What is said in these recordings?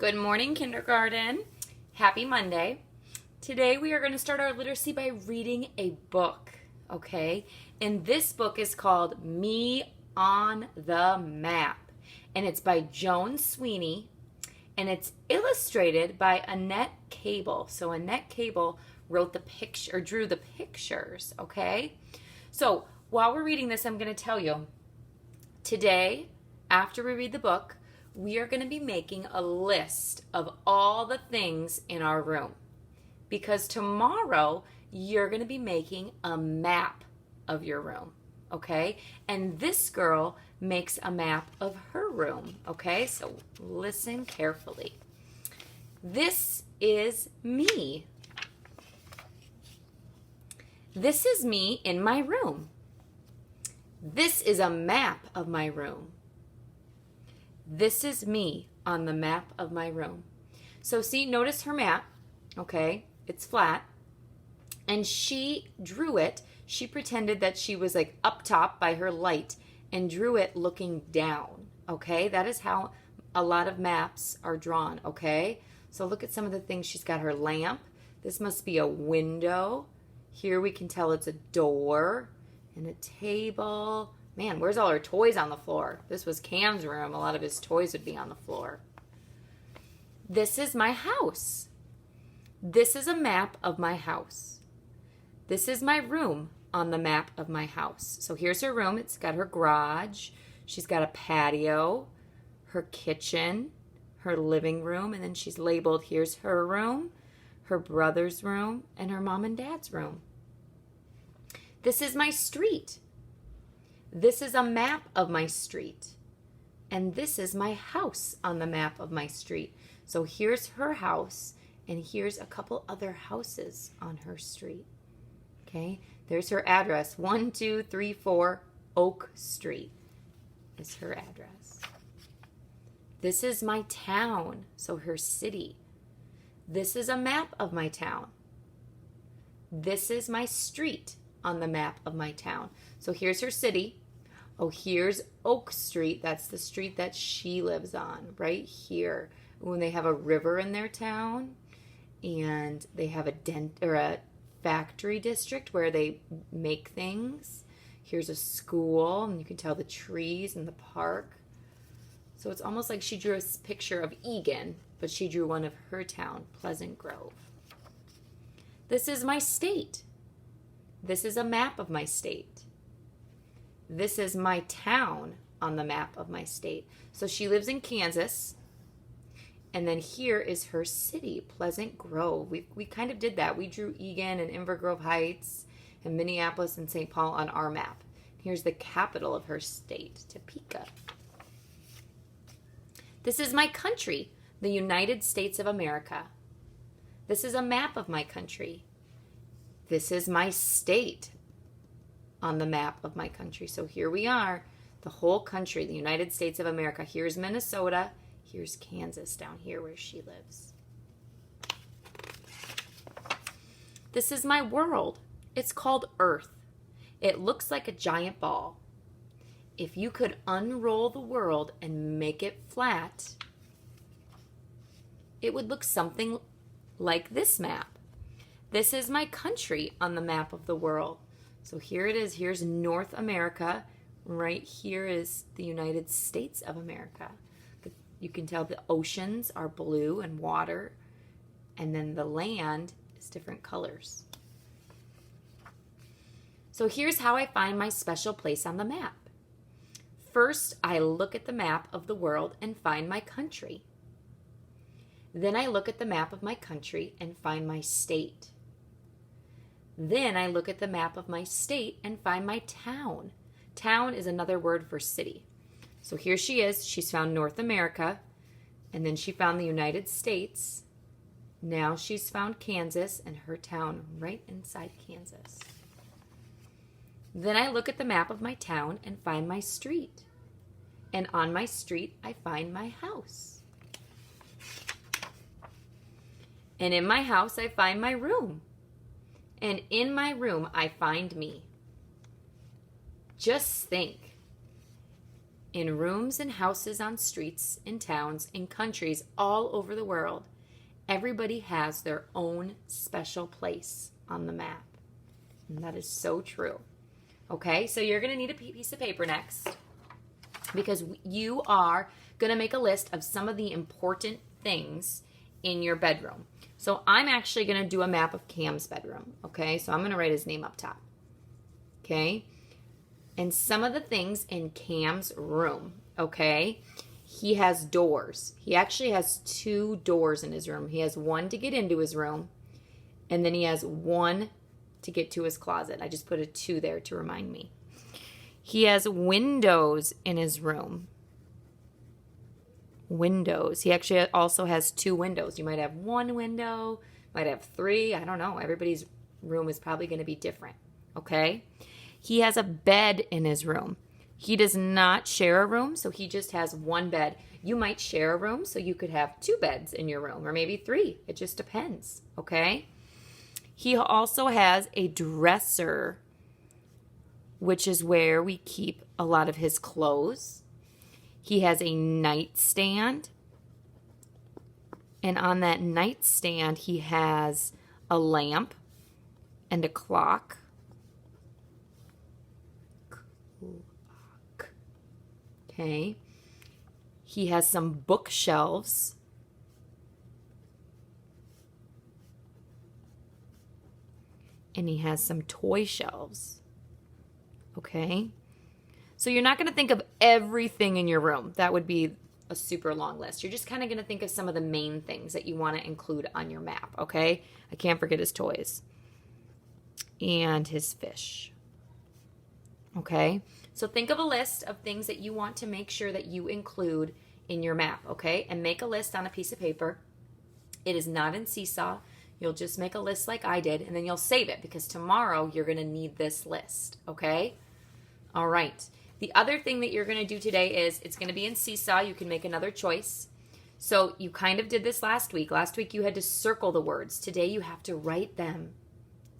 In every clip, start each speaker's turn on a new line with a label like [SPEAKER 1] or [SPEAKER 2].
[SPEAKER 1] Good morning, kindergarten. Happy Monday. Today we are going to start our literacy by reading a book, okay? And this book is called Me on the Map. And it's by Joan Sweeney. And it's illustrated by Annette Cable. So Annette Cable wrote the picture, or drew the pictures, okay? So while we're reading this, I'm going to tell you, today, after we read the book, we are going to be making a list of all the things in our room. Because tomorrow, you're going to be making a map of your room, okay? And this girl makes a map of her room, okay? So listen carefully. This is me. This is me in my room. This is a map of my room. This is me on the map of my room. So see, notice her map, okay? It's flat. And she drew it. She pretended that she was like up top by her light and drew it looking down, okay? That is how a lot of maps are drawn, okay? So look at some of the things. She's got her lamp. This must be a window. Here we can tell it's a door and a table. Man, where's all her toys on the floor? This was Cam's room. A lot of his toys would be on the floor. This is my house. This is a map of my house. This is my room on the map of my house. So here's her room. It's got her garage. She's got a patio, her kitchen, her living room, and then she's labeled, here's her room, her brother's room, and her mom and dad's room. This is my street. This is a map of my street. And this is my house on the map of my street. So here's her house, and here's a couple other houses on her street. Okay, there's her address. 1234 Oak Street is her address. This is my town, so her city. This is a map of my town. This is my street on the map of my town. So here's her city. Oh, here's Oak Street. That's the street that she lives on, right here. When they have a river in their town, and they have a factory district where they make things. Here's a school, and you can tell the trees and the park. So it's almost like she drew a picture of Egan, but she drew one of her town, Pleasant Grove. This is my state. This is a map of my state. This is my town on the map of my state. So she lives in Kansas. And then here is her city, Pleasant Grove. We kind of did that. We drew Egan and Inver Grove Heights and Minneapolis and St. Paul on our map. Here's the capital of her state, Topeka. This is my country, the United States of America. This is a map of my country. This is my state on the map of my country. So here we are, the whole country, the United States of America. Here's Minnesota. Here's Kansas down here where she lives. This is my world. It's called Earth. It looks like a giant ball. If you could unroll the world and make it flat, it would look something like this map. This is my country on the map of the world. So here it is. Here's North America. Right here is the United States of America. You can tell the oceans are blue and water, and then the land is different colors. So here's how I find my special place on the map. First, I look at the map of the world and find my country. Then I look at the map of my country and find my state. Then I look at the map of my state and find my town. Town is another word for city. So here she is. She's found North America, and then she found the United States. Now she's found Kansas and her town right inside Kansas. Then I look at the map of my town and find my street. And on my street, I find my house. And in my house, I find my room. And in my room, I find me. Just think. in rooms and houses on streets, in towns, in countries all over the world, everybody has their own special place on the map. And that is so true. Okay, so you're going to need a piece of paper next because you are going to make a list of some of the important things in your bedroom. So I'm actually going to do a map of Cam's bedroom. Okay, so I'm going to write his name up top. Okay, and some of the things in Cam's room. Okay, he has doors. He actually has 2 doors in his room. He has one to get into his room, and then he has one to get to his closet. I just put a 2 there to remind me. He has windows in his room. Windows. He actually also has 2 windows. You might have 1 window, might have 3. I don't know. Everybody's room is probably going to be different. Okay? He has a bed in his room. He does not share a room, so he just has 1 bed. You might share a room, so you could have 2 beds in your room, or maybe 3. It just depends. Okay? He also has a dresser, which is where we keep a lot of his clothes. He has a nightstand. And on that nightstand, he has a lamp and a clock. Okay. He has some bookshelves. And he has some toy shelves. Okay. So you're not going to think of everything in your room. That would be a super long list. You're just kind of going to think of some of the main things that you want to include on your map. Okay. I can't forget his toys. And his fish. Okay. So think of a list of things that you want to make sure that you include in your map. Okay. And make a list on a piece of paper. It is not in Seesaw. You'll just make a list like I did, and then you'll save it because tomorrow you're going to need this list, okay? All right. The other thing that you're going to do today is it's going to be in Seesaw. You can make another choice. So you kind of did this last week. Last week you had to circle the words. Today you have to write them,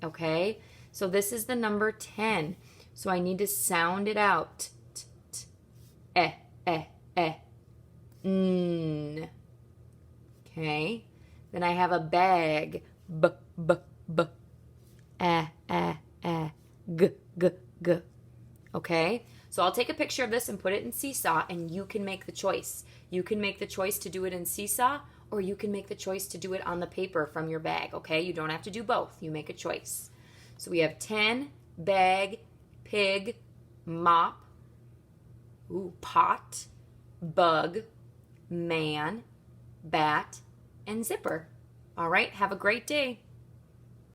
[SPEAKER 1] okay? So this is the number 10. So I need to sound it out. Eh, eh, eh. N. Okay? Then I have a bag. B, b, b. G, g, g. Okay? So I'll take a picture of this and put it in Seesaw, and you can make the choice. You can make the choice to do it in Seesaw, or you can make the choice to do it on the paper from your bag, okay? You don't have to do both. You make a choice. So we have 10, bag, pig, mop, pot, bug, man, bat, and zipper. All right, have a great day.